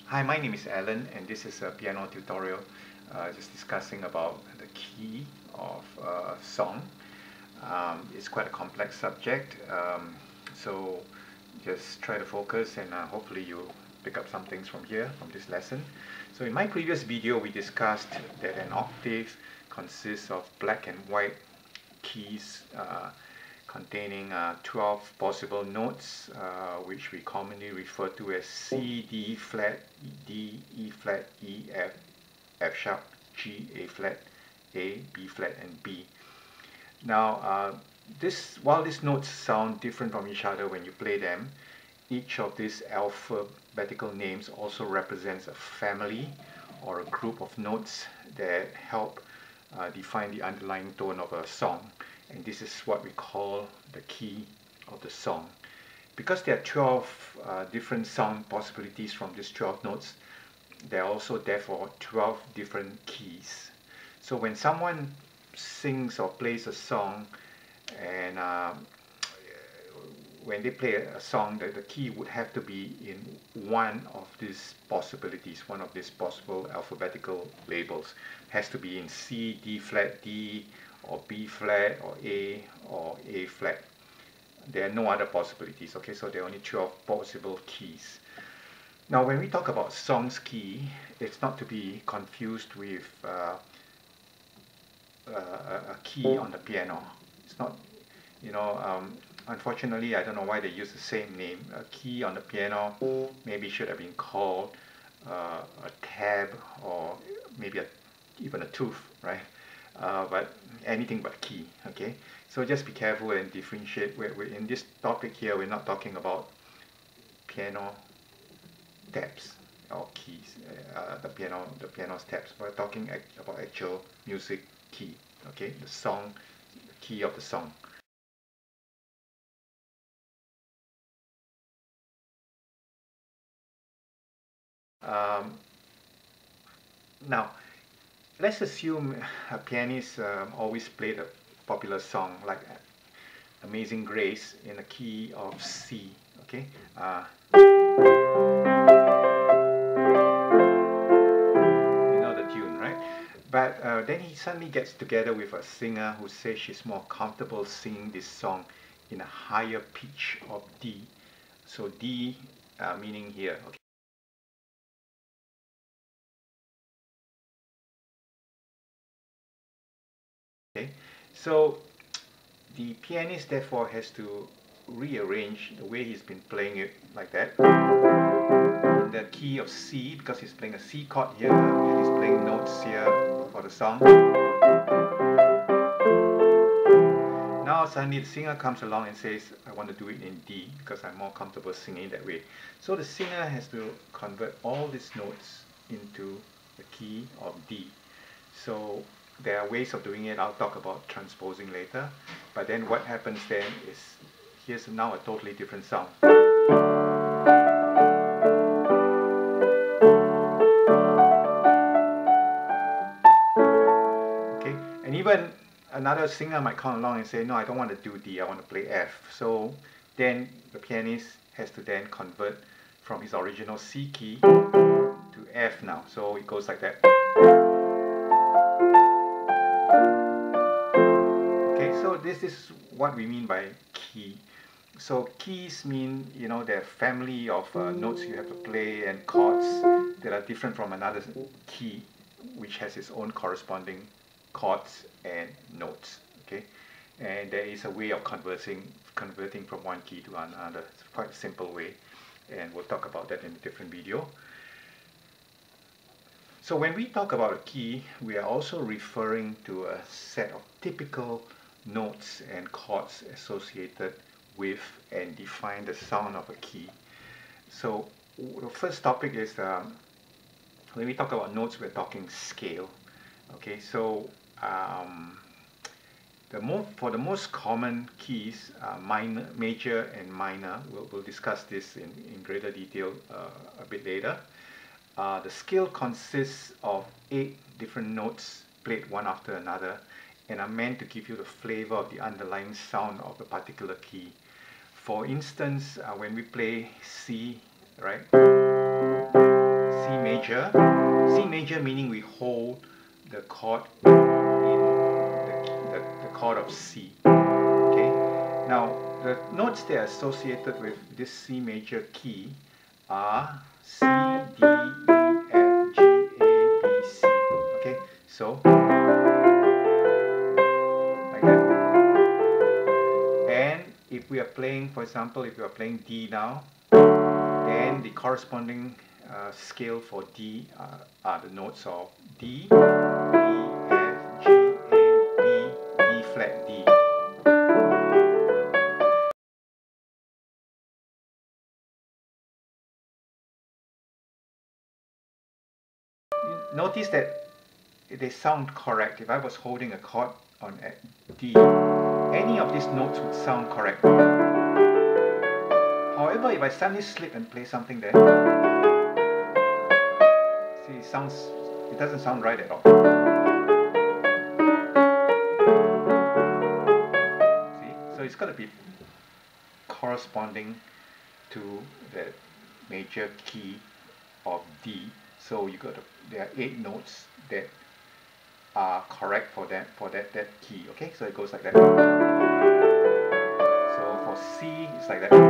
Hi, my name is Alan, and this is a piano tutorial just discussing about the key of a song. It's quite a complex subject, so just try to focus and hopefully you pick up some things from here, from this lesson. So in my previous video, we discussed that an octave consists of black and white keys containing 12 possible notes, which we commonly refer to as C, D flat, D, E flat, E, F, F sharp, G, A flat, A, B flat, and B. Now, while these notes sound different from each other when you play them, each of these alphabetical names also represents a family or a group of notes that help define the underlying tone of a song. And this is what we call the key of the song. Because there are 12 different sound possibilities from these 12 notes, there are also therefore 12 different keys. So when someone sings or plays a song, and when they play a song, the key would have to be in one of these possibilities, one of these possible alphabetical labels. It has to be in C, D flat, D, or B flat, or A flat. There are no other possibilities, okay? So there are only 12 possible keys. Now, when we talk about song's key, it's not to be confused with a key on the piano. It's not, unfortunately, I don't know why they use the same name. A key on the piano maybe should have been called a tab, or maybe even a tooth, right? But anything but key, okay? So just be careful and differentiate. We're in this topic here, we're not talking about piano tabs or keys, the piano's tabs. We're talking about actual music key, okay? The key of the song. Now, let's assume a pianist always played a popular song like Amazing Grace in a key of C, okay? You know the tune, right? But then he suddenly gets together with a singer who says she's more comfortable singing this song in a higher pitch of D. So D meaning here, okay? Okay, so the pianist therefore has to rearrange the way he's been playing it like that in the key of C, because he's playing a C chord here and he's playing notes here for the song. Now suddenly the singer comes along and says, I want to do it in D because I'm more comfortable singing that way. So the singer has to convert all these notes into the key of D. So there are ways of doing it. I'll talk about transposing later. But then what happens then is, here's now a totally different sound. Okay, and even another singer might come along and say, no, I don't want to do D, I want to play F. So then the pianist has to then convert from his original C key to F now. So it goes like that. Okay, so this is what we mean by key. So keys mean, there are family of notes you have to play and chords that are different from another key, which has its own corresponding chords and notes. Okay, and there is a way of converting from one key to another. It's quite a simple way, and we'll talk about that in a different video. So when we talk about a key, we are also referring to a set of typical notes and chords associated with and define the sound of a key. So the first topic is when we talk about notes, we're talking scale. Okay, so for the most common keys, minor, major, and minor, we'll discuss this in greater detail a bit later. The scale consists of 8 different notes played one after another and are meant to give you the flavor of the underlying sound of a particular key. For instance, when we play C, right? C C major. C major meaning we hold the chord in the chord of C. Okay. Now the notes that are associated with this C major key are C, D, E, F, G, A, B, C. Okay. So like that. And if we are playing, for example, if we are playing D now, then the corresponding scale for D are the notes of D, E, F, G, A, B, D flat, D. Notice that they sound correct. If I was holding a chord on D, any of these notes would sound correct. However, if I suddenly slip and play something there, see, it doesn't sound right at all. See, so it's got to be corresponding to the major key of D. So there are 8 notes that are correct for that key. Okay, so it goes like that. So for C, it's like that. And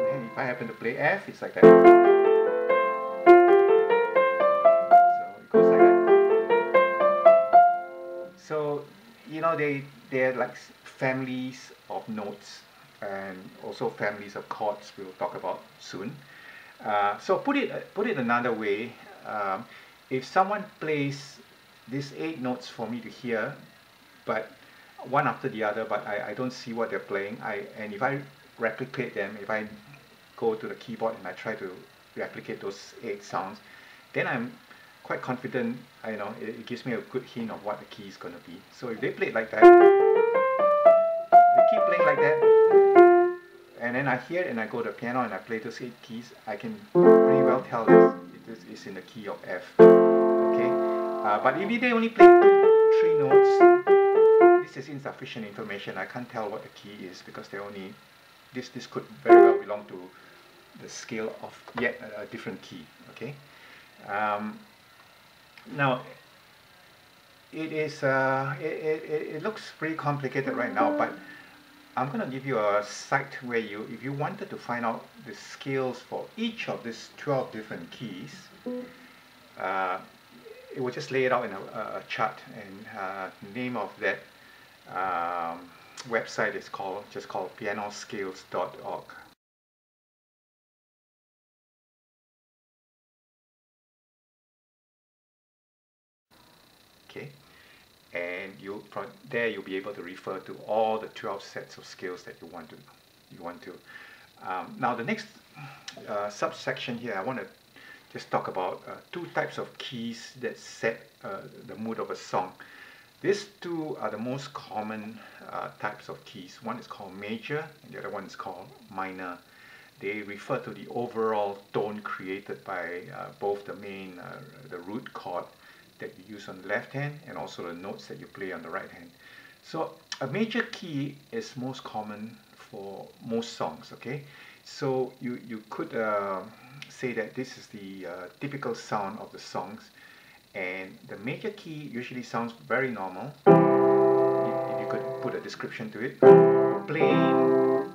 then if I happen to play F, it's like that. So it goes like that. So you know they're like families of notes and also families of chords we'll talk about soon. So put it another way. If someone plays these 8 notes for me to hear, but one after the other, but I don't see what they're playing, and if I replicate them, if I go to the keyboard and I try to replicate those 8 sounds, then I'm quite confident. You know, it gives me a good hint of what the key is going to be. So if they play it like that, they keep playing like that, and then I hear it and I go to the piano and I play those 8 keys, I can pretty well tell that it is in the key of F. Okay, but if they only play 3 notes, this is insufficient information. I can't tell what the key is because they only this could very well belong to the scale of yet a different key. Okay, now it looks pretty complicated right now, but I'm going to give you a site where if you wanted to find out the scales for each of these 12 different keys, it will just lay it out in a chart, and the name of that website is just called pianoscales.org. Okay, and there you'll be able to refer to all the 12 sets of scales that you want to. Now the next subsection here, I want to just talk about 2 types of keys that set the mood of a song. These 2 are the most common types of keys. One is called major and the other one is called minor. They refer to the overall tone created by both the root chord that you use on the left hand and also the notes that you play on the right hand. So a major key is most common for most songs. Okay, so you could say that this is the typical sound of the songs, and the major key usually sounds very normal. If you could put a description to it, plain or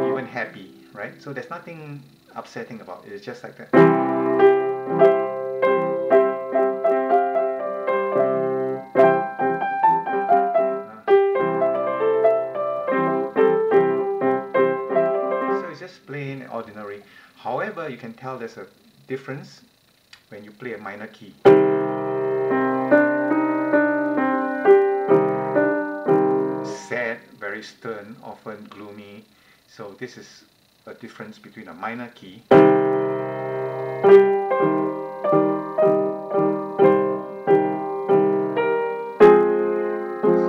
even happy, right? So there's nothing upsetting about it. It's just like that. Plain and ordinary. However, you can tell there's a difference when you play a minor key. Sad, very stern, often gloomy. So this is a difference between a minor key there's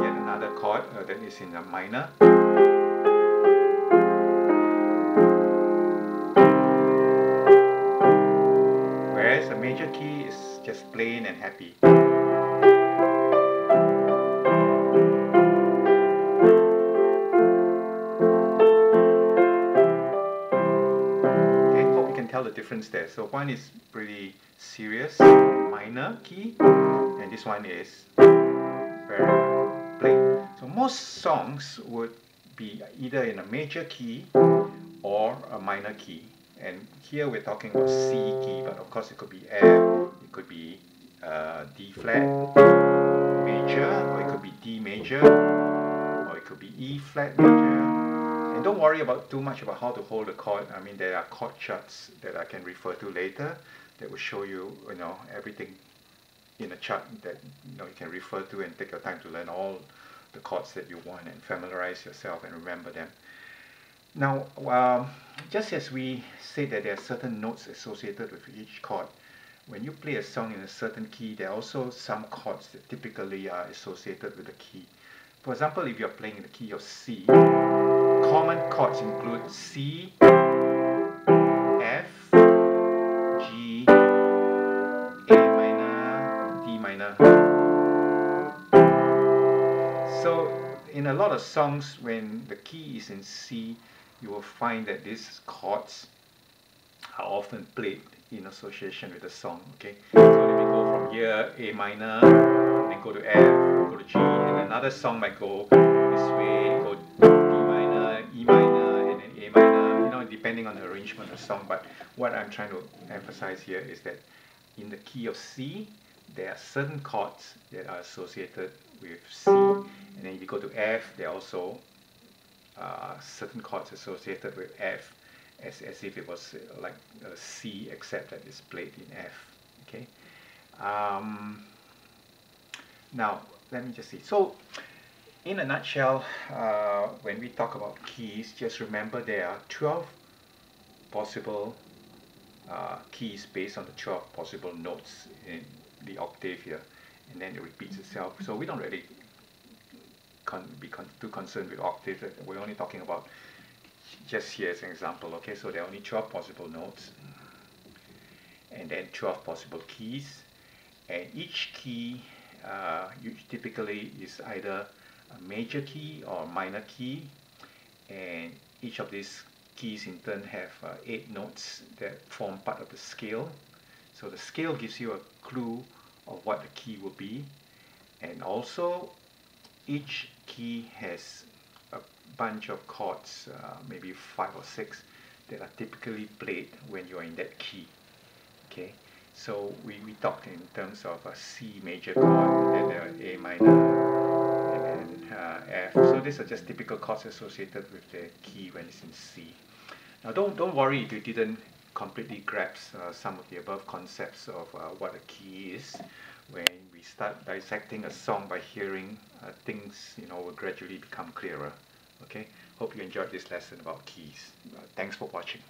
yet another chord that is in a minor. The major key is just plain and happy. Okay, hope you can tell the difference there. So one is pretty serious, minor key, and this one is very plain. So most songs would be either in a major key or a minor key. And here we're talking about C key, but of course it could be F, it could be D flat major, or it could be D major, or it could be E flat major. And don't worry about too much about how to hold the chord. I mean, there are chord charts that I can refer to later that will show you, everything in a chart that you can refer to and take your time to learn all the chords that you want and familiarize yourself and remember them. Now, just as we said that there are certain notes associated with each chord, when you play a song in a certain key, there are also some chords that typically are associated with the key. For example, if you're playing in the key of C, common chords include C, F, G, A minor, D minor. So in a lot of songs, when the key is in C, you will find that these chords are often played in association with the song. Okay, so let me go from here, A minor, and then go to F, go to G, and another song might go this way, go D minor, E minor, and then A minor, depending on the arrangement of the song. But what I'm trying to emphasize here is that in the key of C, there are certain chords that are associated with C, and then if you go to F, there are also certain chords associated with F, as if it was like a C, except that it's played in F. Okay. Now let me just see. So in a nutshell, when we talk about keys, just remember there are 12 possible keys based on the 12 possible notes in the octave here, and then it repeats itself. So we don't really be too concerned with octave. We're only talking about just here as an example. Okay, so there are only 12 possible notes and then 12 possible keys, and each key typically is either a major key or a minor key, and each of these keys in turn have 8 notes that form part of the scale. So the scale gives you a clue of what the key will be, and also each key has a bunch of chords, maybe 5 or 6, that are typically played when you're in that key. Okay, so we talked in terms of a C major chord, and then there are A minor, and then F. So these are just typical chords associated with the key when it's in C. Now don't worry if you didn't completely grasp some of the above concepts of what a key is. When we start dissecting a song by hearing, things will gradually become clearer. Okay, hope you enjoyed this lesson about keys. Thanks for watching.